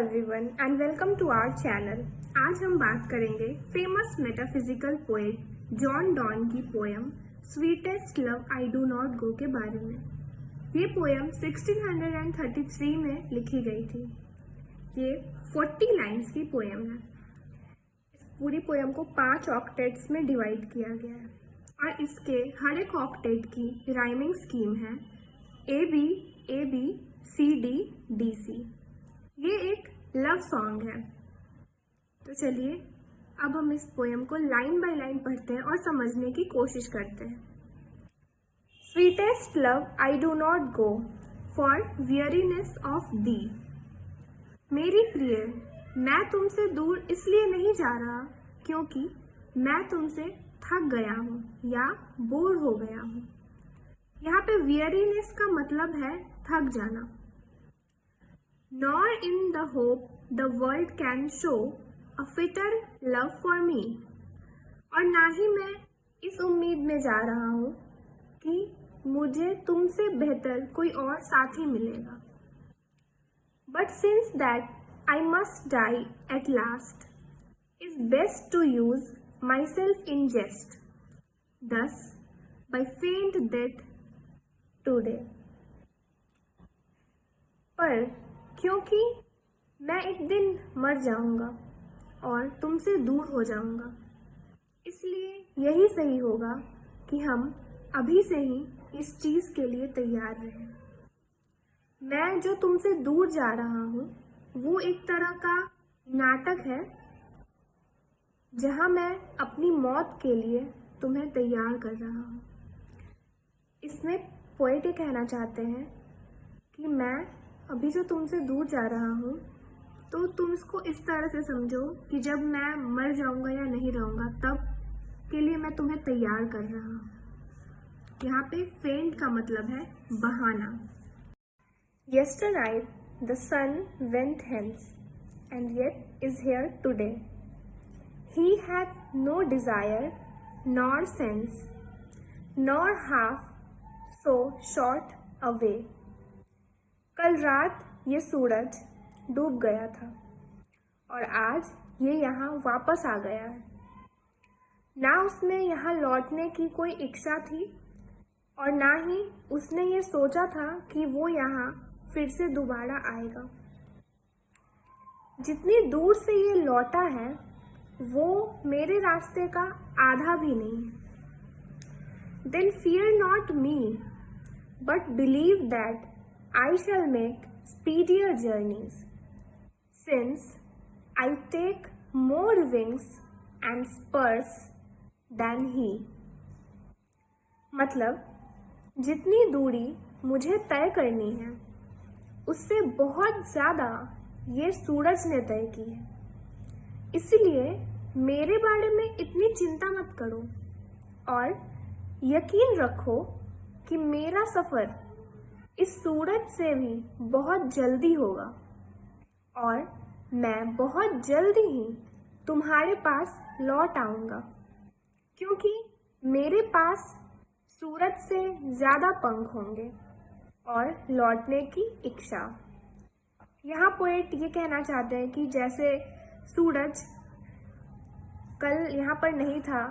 Everyone and welcome to our channel. आज हम बात करेंगे famous metaphysical poet John Donne की poem sweetest love I do not go के बारे में। ये पोएम 1633 में लिखी गई थी। ये 40 लाइन्स की पोएम है। इस पूरी पोएम को 5 ऑक्टेट्स में डिवाइड किया गया है और इसके हर एक ऑक्टेट की राइमिंग स्कीम है A B C D C. ये एक लव सॉन्ग है। तो चलिए अब हम इस पोएम को लाइन बाय लाइन पढ़ते हैं और समझने की कोशिश करते हैं। Sweetest love I do not go for weariness of thee. मेरी प्रिय, मैं तुमसे दूर इसलिए नहीं जा रहा क्योंकि मैं तुमसे थक गया हूँ या बोर हो गया हूँ। यहाँ पे वियरीनेस का मतलब है थक जाना। Nor in the hope the world can show a fitter love for me। और ना ही मैं इस उम्मीद में जा रहा हूँ कि मुझे तुमसे बेहतर कोई और साथी मिलेगा। But since that I must die at last, is best to use myself in jest, thus by faint death today। पर क्योंकि मैं एक दिन मर जाऊंगा और तुमसे दूर हो जाऊंगा, इसलिए यही सही होगा कि हम अभी से ही इस चीज़ के लिए तैयार रहें। मैं जो तुमसे दूर जा रहा हूँ वो एक तरह का नाटक है जहाँ मैं अपनी मौत के लिए तुम्हें तैयार कर रहा हूँ। इसमें पोएट ये कहना चाहते हैं कि मैं अभी जो तुमसे दूर जा रहा हूँ तो तुम इसको इस तरह से समझो कि जब मैं मर जाऊँगा या नहीं रहूँगा तब के लिए मैं तुम्हें तैयार कर रहा हूँ। यहाँ पे फेंट का मतलब है बहाना। Yesternight the sun went hence and yet is here today। He hath no desire nor sense nor half so short away। कल रात ये सूरज डूब गया था और आज ये यहाँ वापस आ गया है। ना उसमें यहाँ लौटने की कोई इच्छा थी और ना ही उसने ये सोचा था कि वो यहाँ फिर से दोबारा आएगा। जितनी दूर से ये लौटा है वो मेरे रास्ते का आधा भी नहीं है। Then fear not me, but believe that I shall make speedier journeys, since I take more wings and spurs than he। मतलब जितनी दूरी मुझे तय करनी है उससे बहुत ज़्यादा ये सूरज ने तय की है। इसलिए मेरे बारे में इतनी चिंता मत करो और यकीन रखो कि मेरा सफ़र इस सूरज से भी बहुत जल्दी होगा और मैं बहुत जल्दी ही तुम्हारे पास लौट आऊँगा, क्योंकि मेरे पास सूरज से ज़्यादा पंख होंगे और लौटने की इच्छा। यहाँ पोएट ये कहना चाहते हैं कि जैसे सूरज कल यहाँ पर नहीं था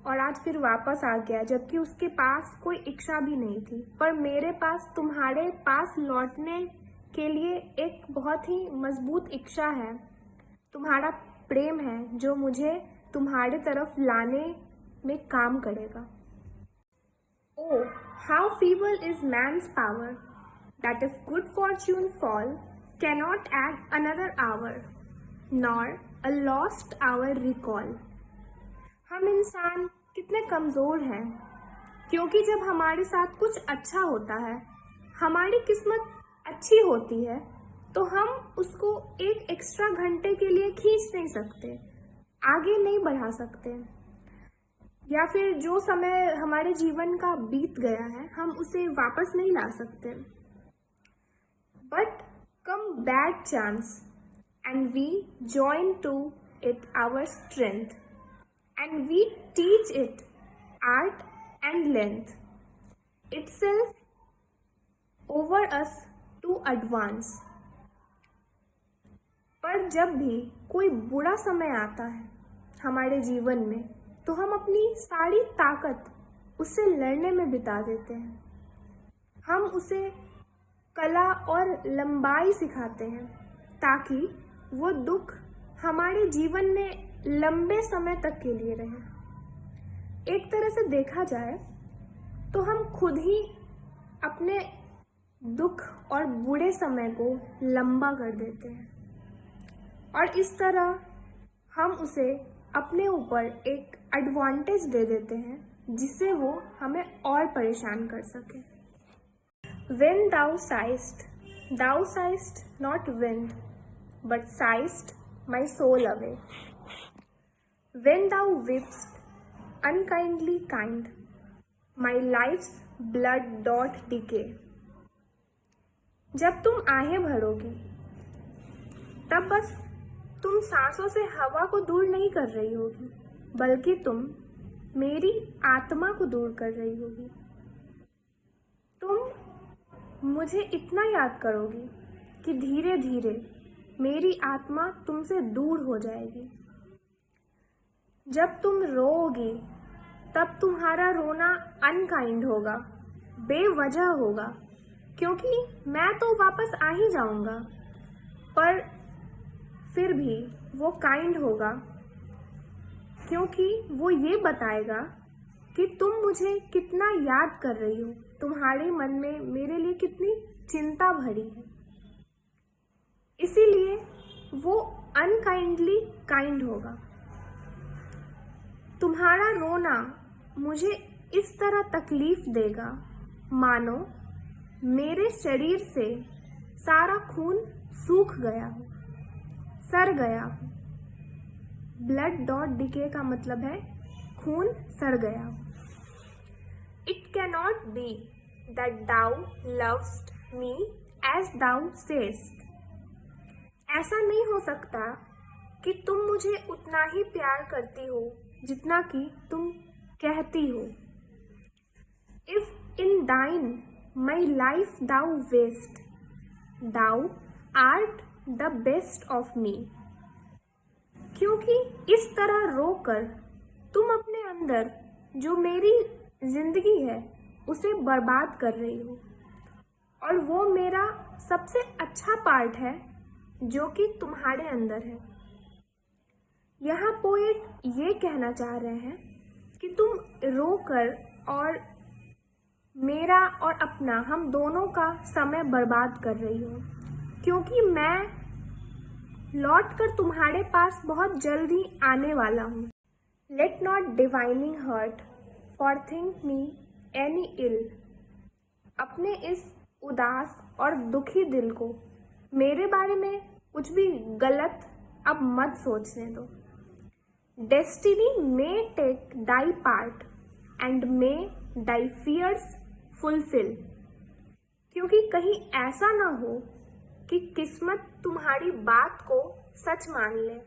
और आज फिर वापस आ गया, जबकि उसके पास कोई इच्छा भी नहीं थी, पर मेरे पास तुम्हारे पास लौटने के लिए एक बहुत ही मजबूत इच्छा है। तुम्हारा प्रेम है जो मुझे तुम्हारे तरफ लाने में काम करेगा। Oh, how feeble is man's power, that if good fortune fall, cannot add another hour, nor a lost hour recall। हम इंसान कितने कमज़ोर हैं, क्योंकि जब हमारे साथ कुछ अच्छा होता है, हमारी किस्मत अच्छी होती है, तो हम उसको एक एक्स्ट्रा घंटे के लिए खींच नहीं सकते, आगे नहीं बढ़ा सकते, या फिर जो समय हमारे जीवन का बीत गया है हम उसे वापस नहीं ला सकते। But come bad chance and we join to it our strength and we teach it art and length itself over us to advance। पर पर जब भी कोई बुरा समय आता है हमारे जीवन में, तो हम अपनी सारी ताकत उससे लड़ने में बिता देते हैं। हम उसे कला और लंबाई सिखाते हैं ताकि वो दुख हमारे जीवन में लंबे समय तक के लिए रहे। एक तरह से देखा जाए तो हम खुद ही अपने दुख और बुरे समय को लंबा कर देते हैं और इस तरह हम उसे अपने ऊपर एक एडवांटेज दे देते हैं जिससे वो हमें और परेशान कर सके। When thou sighest not wind, but sighest my soul away. When thou weepst, unkindly kind, my life's blood doth decay. जब तुम आहें भरोगी, तब बस तुम सांसों से हवा को दूर नहीं कर रही होगी, बल्कि तुम मेरी आत्मा को दूर कर रही होगी। तुम मुझे इतना याद करोगी कि धीरे धीरे मेरी आत्मा तुमसे दूर हो जाएगी। जब तुम रोओगी, तब तुम्हारा रोना अनकाइंड होगा, बेवजह होगा, क्योंकि मैं तो वापस आ ही जाऊंगा, पर फिर भी वो काइंड होगा क्योंकि वो ये बताएगा कि तुम मुझे कितना याद कर रही हो, तुम्हारे मन में मेरे लिए कितनी चिंता भरी है। इसीलिए वो अनकाइंडली काइंड होगा। तुम्हारा रोना मुझे इस तरह तकलीफ देगा मानो मेरे शरीर से सारा खून सूख गया हो, सड़ गया हो। ब्लड डॉट डिके का मतलब है खून सड़ गया हो। It cannot be that thou lovest me as thou sayest. ऐसा नहीं हो सकता कि तुम मुझे उतना ही प्यार करती हो जितना कि तुम कहती हो। If in thine my life thou waste, thou art the best of me. क्योंकि इस तरह रोकर तुम अपने अंदर जो मेरी जिंदगी है उसे बर्बाद कर रही हो, और वो मेरा सबसे अच्छा पार्ट है जो कि तुम्हारे अंदर है। यहाँ पोएट ये कहना चाह रहे हैं कि तुम रोकर और मेरा और अपना, हम दोनों का समय बर्बाद कर रही हो, क्योंकि मैं लौटकर तुम्हारे पास बहुत जल्द ही आने वाला हूँ। Let not divining heart forethink me any ill. अपने इस उदास और दुखी दिल को मेरे बारे में कुछ भी गलत अब मत सोचने दो। Destiny may take thy part and may thy fears fulfil. क्योंकि कहीं ऐसा ना हो कि किस्मत तुम्हारी बात को सच मान ले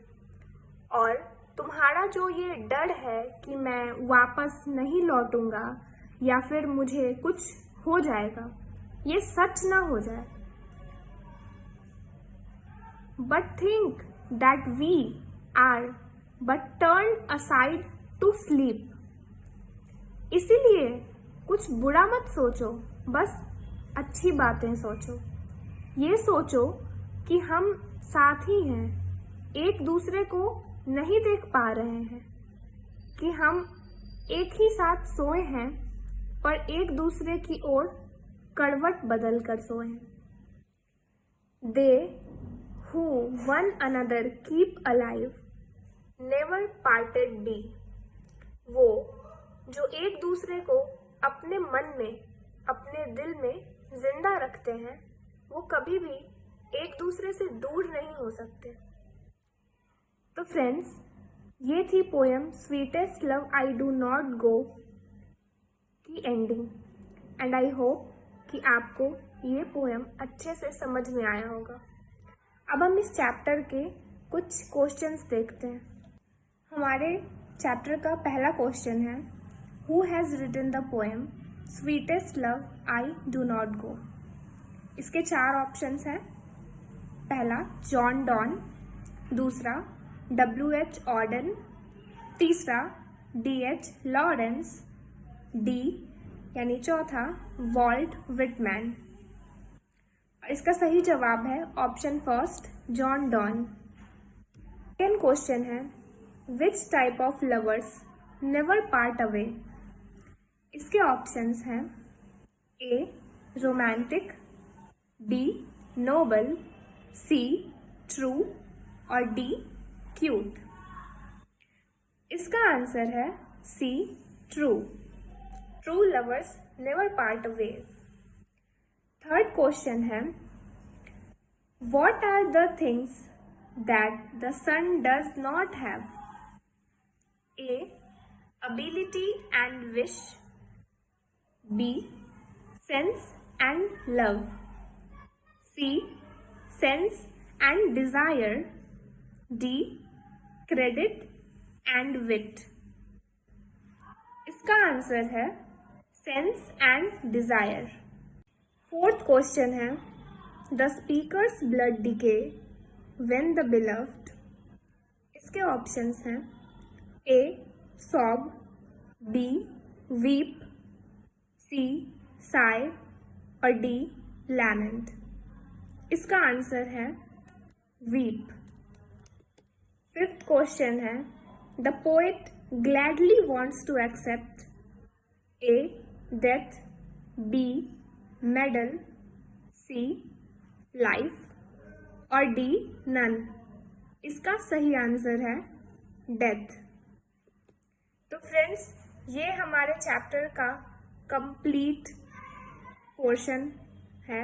और तुम्हारा जो ये डर है कि मैं वापस नहीं लौटूंगा या फिर मुझे कुछ हो जाएगा, ये सच ना हो जाए। But think that we are but turn aside to sleep. इसीलिए कुछ बुरा मत सोचो, बस अच्छी बातें सोचो। ये सोचो कि हम साथी हैं, एक दूसरे को नहीं देख पा रहे हैं, कि हम एक ही साथ सोए हैं पर एक दूसरे की ओर करवट बदल कर सोए हैं। They who one another keep alive never parted be. वो जो एक दूसरे को अपने मन में, अपने दिल में जिंदा रखते हैं, वो कभी भी एक दूसरे से दूर नहीं हो सकते। तो फ्रेंड्स, ये थी poem sweetest love I do not गो की एंडिंग, एंड आई होप कि आपको ये पोएम अच्छे से समझ में आया होगा। अब हम इस चैप्टर के कुछ क्वेश्चंस देखते हैं। हमारे चैप्टर का पहला क्वेश्चन है, who has written the poem sweetest love I do not go. इसके 4 ऑप्शंस हैं। पहला जॉन डॉन, दूसरा W.H. ऑर्डन, तीसरा D.H. लॉरेंस, डी यानी चौथा वॉल्ट विटमैन। इसका सही जवाब है option first John Donne. Second question है which type of lovers never part away. इसके ऑप्शंस हैं A romantic, B noble, C true और डी क्यूट। इसका आंसर है C true. True lovers never part away. Third question है what are the things that the sun does not have. A ability and wish, B sense and love, C sense and desire, D credit and wit। इसका answer है sense and desire। Fourth question है the speaker's blood decay when the beloved। इसके options हैं A sob, B weep, C sigh और D lament। इसका answer है weep। Fifth question है the poet gladly wants to accept A death, B medal, C life और D none। इसका सही answer है डेथ। तो फ्रेंड्स ये हमारे चैप्टर का कंप्लीट पोर्शन है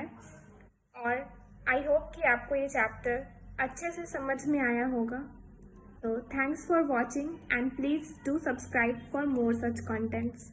और आई होप कि आपको ये चैप्टर अच्छे से समझ में आया होगा। तो thanks for watching and please do subscribe for more such contents.